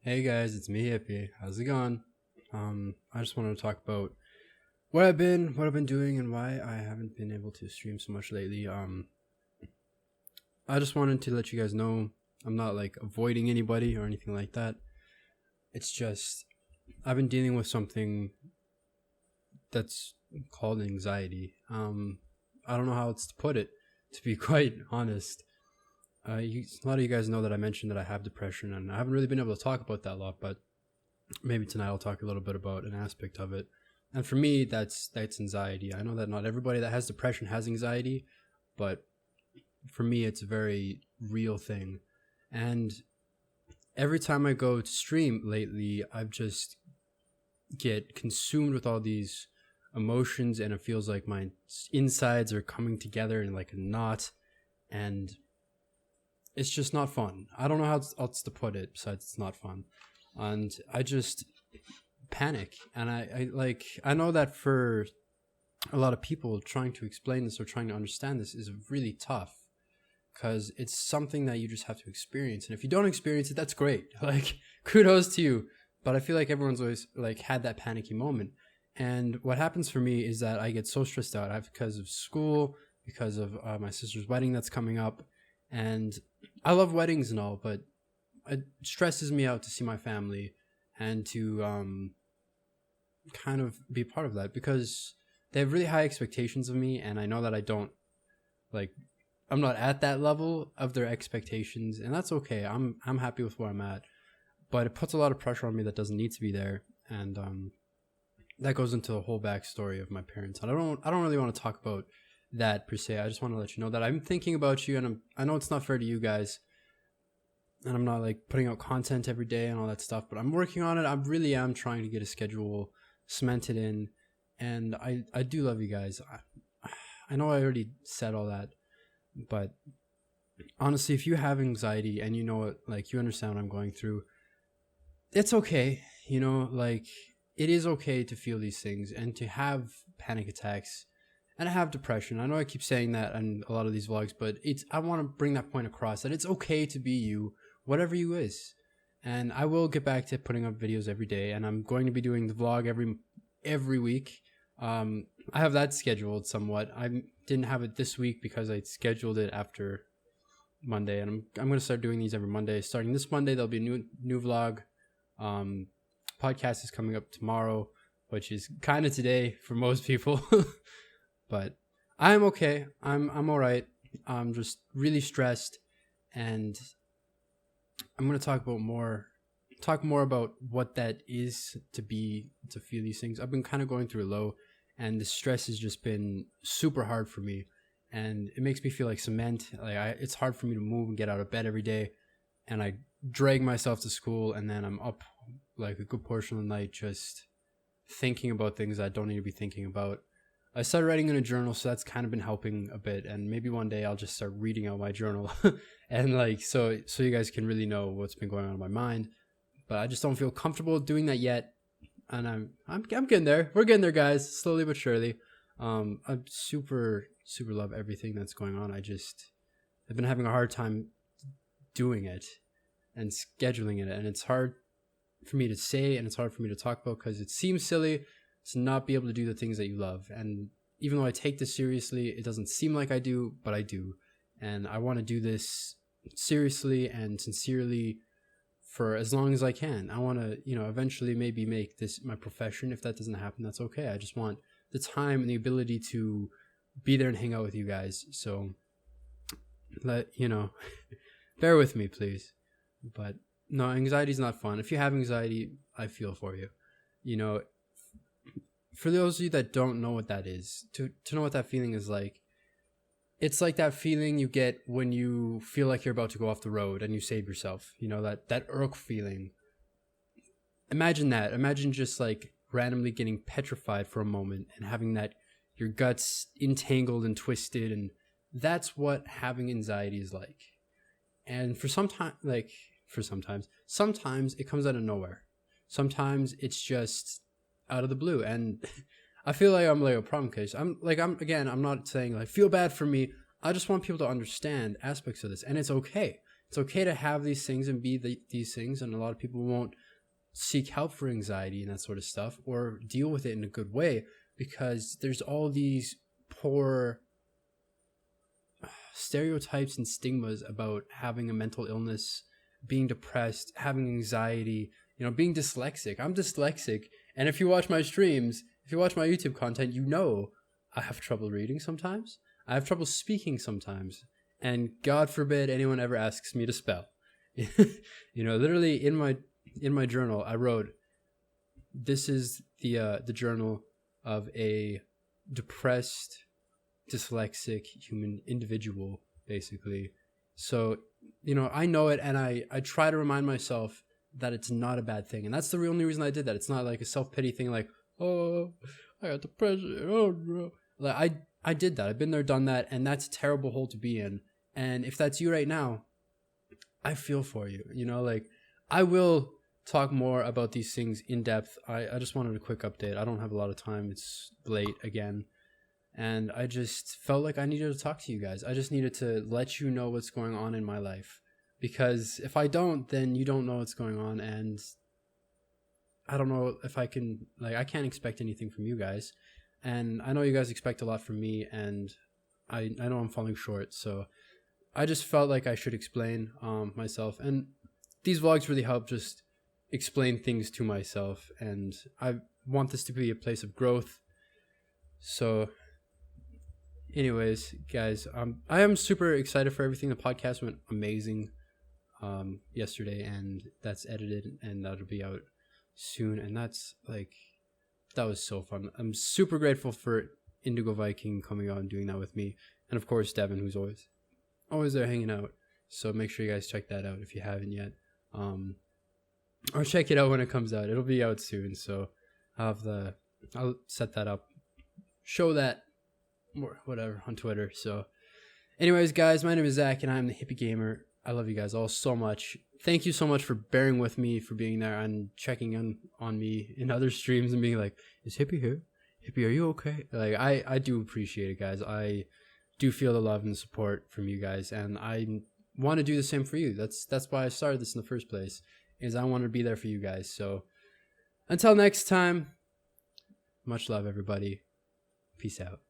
Hey guys, it's me, Hippy. How's it going? I just wanted to talk about what I've been doing, and why I haven't been able to stream so much lately. I just wanted to let you guys know I'm not like avoiding anybody or anything like that. It's just I've been dealing with something that's called anxiety. I don't know how else to put it, to be quite honest. A lot of you guys know that I mentioned that I have depression, and I haven't really been able to talk about that a lot, but maybe tonight I'll talk a little bit about an aspect of it. And for me, that's anxiety. I know that not everybody that has depression has anxiety, but for me, it's a very real thing. And every time I go to stream lately, I've just get consumed with all these emotions, and it feels like my insides are coming together in like a knot, and it's just not fun. I don't know how else to put it besides it's not fun. And I just panic. And I know that for a lot of people, trying to explain this or trying to understand this is really tough, because it's something that you just have to experience. And if you don't experience it, that's great. Like, kudos to you. But I feel like everyone's always like had that panicky moment. And what happens for me is that I get so stressed out because of school, because of my sister's wedding that's coming up. And I love weddings and all, but it stresses me out to see my family and to kind of be part of that, because they have really high expectations of me, and I know that I don't like I'm not at that level of their expectations, and that's okay. I'm happy with where I'm at, but it puts a lot of pressure on me that doesn't need to be there. And that goes into the whole backstory of my parents. And I don't really want to talk about that per se. I just want to let you know that I'm thinking about you, and I know it's not fair to you guys, and I'm not like putting out content every day and all that stuff, but I'm working on it. I really am trying to get a schedule cemented in, and I do love you guys. I know I already said all that, but honestly, if you have anxiety and you know it, like, you understand what I'm going through, it's okay. Like, it is okay to feel these things and to have panic attacks and I have depression. I know I keep saying that in a lot of these vlogs, but I want to bring that point across, that it's okay to be you, whatever you is. And I will get back to putting up videos every day, and I'm going to be doing the vlog every week. I have that scheduled somewhat. I didn't have it this week because I scheduled it after Monday, and I'm going to start doing these every Monday. Starting this Monday, there'll be a new vlog. Podcast is coming up tomorrow, which is kind of today for most people. But I'm okay. I'm all right. I'm just really stressed, and I'm going to talk more about what that is to feel these things. I've been kind of going through a low, and the stress has just been super hard for me, and it makes me feel like cement. It's hard for me to move and get out of bed every day, and I drag myself to school, and then I'm up like a good portion of the night just thinking about things I don't need to be thinking about. I started writing in a journal, so that's kind of been helping a bit, and maybe one day I'll just start reading out my journal and like so you guys can really know what's been going on in my mind. But I just don't feel comfortable doing that yet, and I'm getting there. We're getting there, guys, slowly but surely. I super love everything that's going on. I've been having a hard time doing it and scheduling it, and it's hard for me to say, and it's hard for me to talk about, because it seems silly to not be able to do the things that you love. And even though I take this seriously, it doesn't seem like I do, but I do. And I want to do this seriously and sincerely for as long as I can. I want to, eventually maybe make this my profession. If that doesn't happen, that's okay. I just want the time and the ability to be there and hang out with you guys. So bear with me, please. But no, anxiety is not fun. If you have anxiety, I feel for you. For those of you that don't know what that is, to know what that feeling is like, it's like that feeling you get when you feel like you're about to go off the road and you save yourself. That irk feeling. Imagine that. Imagine just like randomly getting petrified for a moment and having that, your guts entangled and twisted, and that's what having anxiety is like. And sometimes it comes out of nowhere. Sometimes it's just out of the blue, and I feel like I'm like a problem case. I'm not saying like feel bad for me. I just want people to understand aspects of this, and it's okay It's okay to have these things and be these things, and a lot of people won't seek help for anxiety and that sort of stuff or deal with it in a good way because there's all these poor stereotypes and stigmas about having a mental illness, being depressed, having anxiety, being dyslexic. I'm dyslexic, and if you watch my streams, if you watch my YouTube content, I have trouble reading sometimes. I have trouble speaking sometimes, and God forbid anyone ever asks me to spell. Literally in my journal, I wrote, "This is the journal of a depressed, dyslexic human individual," basically. So, I know it, and I try to remind myself that it's not a bad thing, and that's the only reason I did that. It's not like a self-pity thing, like, oh, I got depression, oh no. Like I did that. I've been there, done that, and that's a terrible hole to be in. And if that's you right now, I feel for you. Like, I will talk more about these things in depth. I just wanted a quick update. I don't have a lot of time. It's late again. And I just felt like I needed to talk to you guys. I just needed to let you know what's going on in my life. Because if I don't, then you don't know what's going on. And I don't know if I can, I can't expect anything from you guys. And I know you guys expect a lot from me. And I know I'm falling short. So I just felt like I should explain myself. And these vlogs really help just explain things to myself. And I want this to be a place of growth. So anyways, guys, I am super excited for everything. The podcast went amazing yesterday, and that's edited, and that'll be out soon. And that was so fun. I'm super grateful for Indigo Viking coming on and doing that with me, and of course Devin, who's always there hanging out. So make sure you guys check that out if you haven't yet, or check it out when it comes out. It'll be out soon, so I'll set that up, show that, or whatever, on Twitter. So anyways, guys, my name is Zach, and I'm the Hippy Gamer. I love you guys all so much. Thank you so much for bearing with me, for being there and checking on me in other streams and being like, "Is Hippy here? Hippy, are you okay?" I do appreciate it, guys. I do feel the love and support from you guys, and I want to do the same for you. That's why I started this in the first place, is I want to be there for you guys. So until next time, much love, everybody. Peace out.